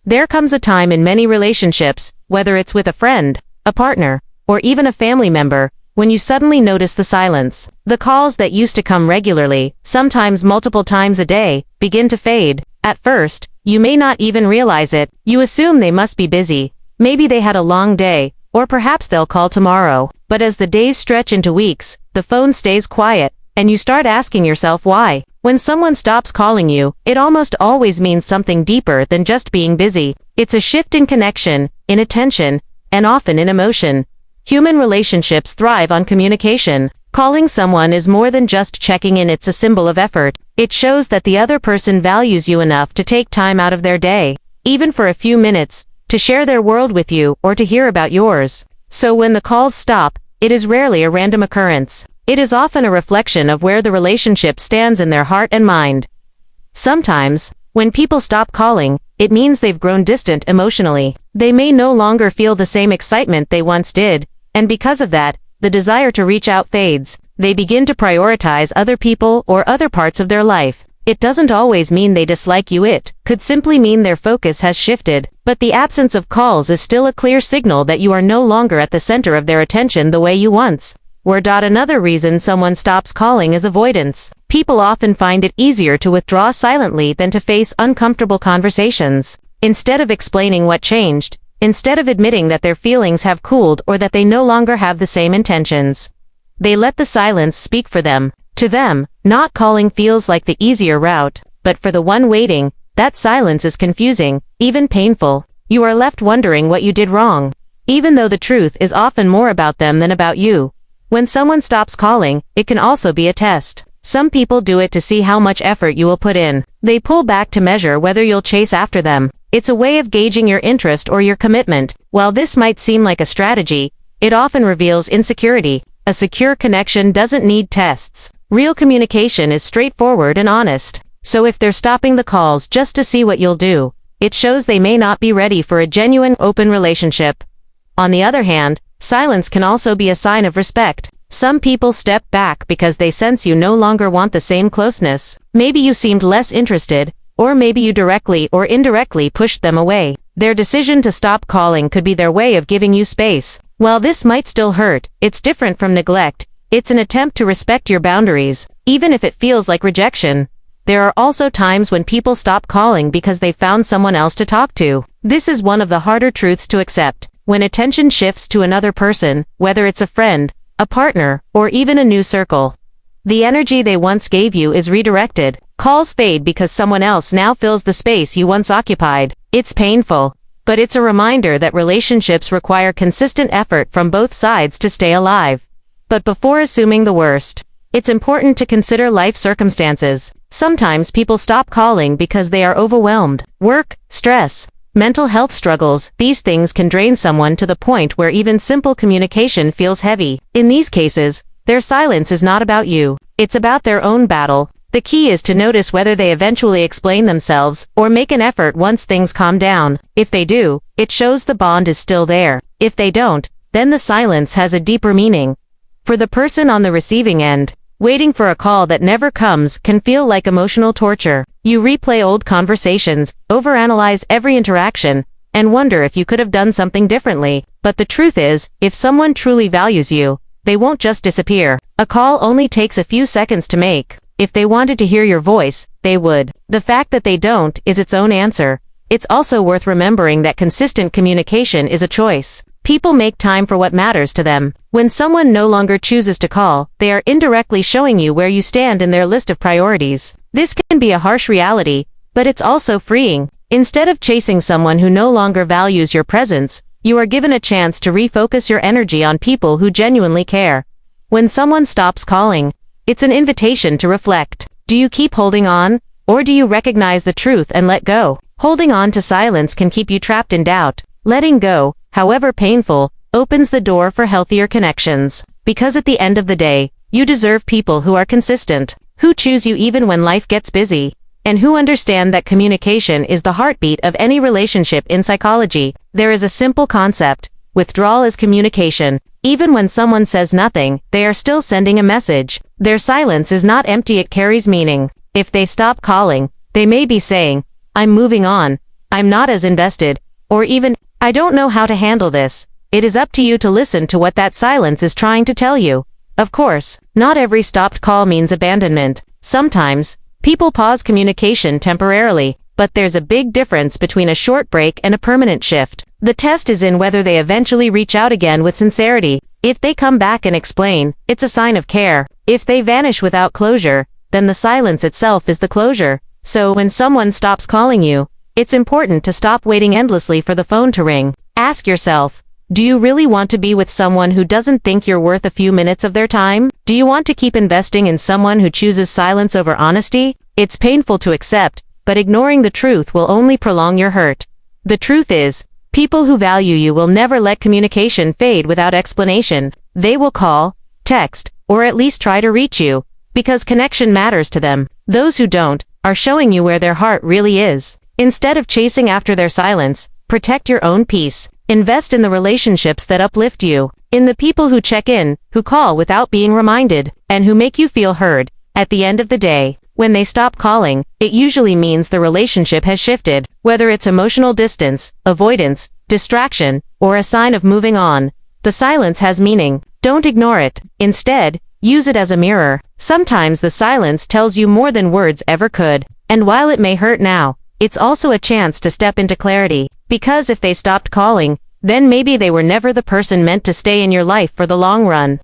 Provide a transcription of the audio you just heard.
There comes a time in many relationships, whether it's with a friend, a partner, or even a family member, when you suddenly notice the silence. The calls that used to come regularly, sometimes multiple times a day, begin to fade. At first, you may not even realize it. You assume they must be busy. Maybe they had a long day, or perhaps they'll call tomorrow. But as the days stretch into weeks, the phone stays quiet, and you start asking yourself why. When someone stops calling you, it almost always means something deeper than just being busy. It's a shift in connection, in attention, and often in emotion. Human relationships thrive on communication. Calling someone is more than just checking in, it's a symbol of effort. It shows that the other person values you enough to take time out of their day, even for a few minutes, to share their world with you or to hear about yours. So when the calls stop, it is rarely a random occurrence. It is often a reflection of where the relationship stands in their heart and mind. Sometimes, when people stop calling, it means they've grown distant emotionally. They may no longer feel the same excitement they once did, and because of that, the desire to reach out fades. They begin to prioritize other people or other parts of their life. It doesn't always mean they dislike you, it could simply mean their focus has shifted. But the absence of calls is still a clear signal that you are no longer at the center of their attention the way you once were. Another reason someone stops calling is avoidance. People often find it easier to withdraw silently than to face uncomfortable conversations. Instead of explaining what changed, instead of admitting that their feelings have cooled or that they no longer have the same intentions, they let the silence speak for them. To them, not calling feels like the easier route, but for the one waiting, that silence is confusing, even painful. You are left wondering what you did wrong, even though the truth is often more about them than about you. When someone stops calling, it can also be a test. Some people do it to see how much effort you will put in. They pull back to measure whether you'll chase after them. It's a way of gauging your interest or your commitment. While this might seem like a strategy, it often reveals insecurity. A secure connection doesn't need tests. Real communication is straightforward and honest. So if they're stopping the calls just to see what you'll do, it shows they may not be ready for a genuine, open relationship. On the other hand, silence can also be a sign of respect. Some people step back because they sense you no longer want the same closeness. Maybe you seemed less interested, or maybe you directly or indirectly pushed them away. Their decision to stop calling could be their way of giving you space. While this might still hurt, it's different from neglect. It's an attempt to respect your boundaries, even if it feels like rejection. There are also times when people stop calling because they found someone else to talk to. This is one of the harder truths to accept. When attention shifts to another person, whether it's a friend, a partner, or even a new circle, the energy they once gave you is redirected. Calls fade because someone else now fills the space you once occupied. It's painful, but it's a reminder that relationships require consistent effort from both sides to stay alive. But before assuming the worst, it's important to consider life circumstances. Sometimes people stop calling because they are overwhelmed. Work, stress, mental health struggles, these things can drain someone to the point where even simple communication feels heavy. In these cases, their silence is not about you. It's about their own battle. The key is to notice whether they eventually explain themselves or make an effort once things calm down. If they do, it shows the bond is still there. If they don't, then the silence has a deeper meaning. For the person on the receiving end, waiting for a call that never comes can feel like emotional torture. You replay old conversations, overanalyze every interaction, and wonder if you could have done something differently. But the truth is, if someone truly values you, they won't just disappear. A call only takes a few seconds to make. If they wanted to hear your voice, they would. The fact that they don't is its own answer. It's also worth remembering that consistent communication is a choice. People make time for what matters to them. When someone no longer chooses to call, they are indirectly showing you where you stand in their list of priorities. This can be a harsh reality, but it's also freeing. Instead of chasing someone who no longer values your presence, you are given a chance to refocus your energy on people who genuinely care. When someone stops calling, it's an invitation to reflect. Do you keep holding on, or do you recognize the truth and let go? Holding on to silence can keep you trapped in doubt. Letting go, however painful, opens the door for healthier connections. Because at the end of the day, you deserve people who are consistent, who choose you even when life gets busy, and who understand that communication is the heartbeat of any relationship. In psychology, there is a simple concept: withdrawal is communication. Even when someone says nothing, they are still sending a message. Their silence is not empty, it carries meaning. If they stop calling, they may be saying, "I'm moving on," I'm not as invested, or even, I don't know how to handle this. It is up to you to listen to what that silence is trying to tell you. Of course, not every stopped call means abandonment. Sometimes, people pause communication temporarily, but there's a big difference between a short break and a permanent shift. The test is in whether they eventually reach out again with sincerity. If they come back and explain, it's a sign of care. If they vanish without closure, then the silence itself is the closure. So when someone stops calling you, it's important to stop waiting endlessly for the phone to ring. Ask yourself, do you really want to be with someone who doesn't think you're worth a few minutes of their time? Do you want to keep investing in someone who chooses silence over honesty? It's painful to accept, but ignoring the truth will only prolong your hurt. The truth is, people who value you will never let communication fade without explanation. They will call, text, or at least try to reach you, because connection matters to them. Those who don't, are showing you where their heart really is. Instead of chasing after their silence, protect your own peace. Invest in the relationships that uplift you, in the people who check in, who call without being reminded, and who make you feel heard. At the end of the day, when they stop calling, it usually means the relationship has shifted. Whether it's emotional distance, avoidance, distraction, or a sign of moving on, the silence has meaning. Don't ignore it. Instead, use it as a mirror. Sometimes the silence tells you more than words ever could. And while it may hurt now, it's also a chance to step into clarity. Because if they stopped calling, then maybe they were never the person meant to stay in your life for the long run.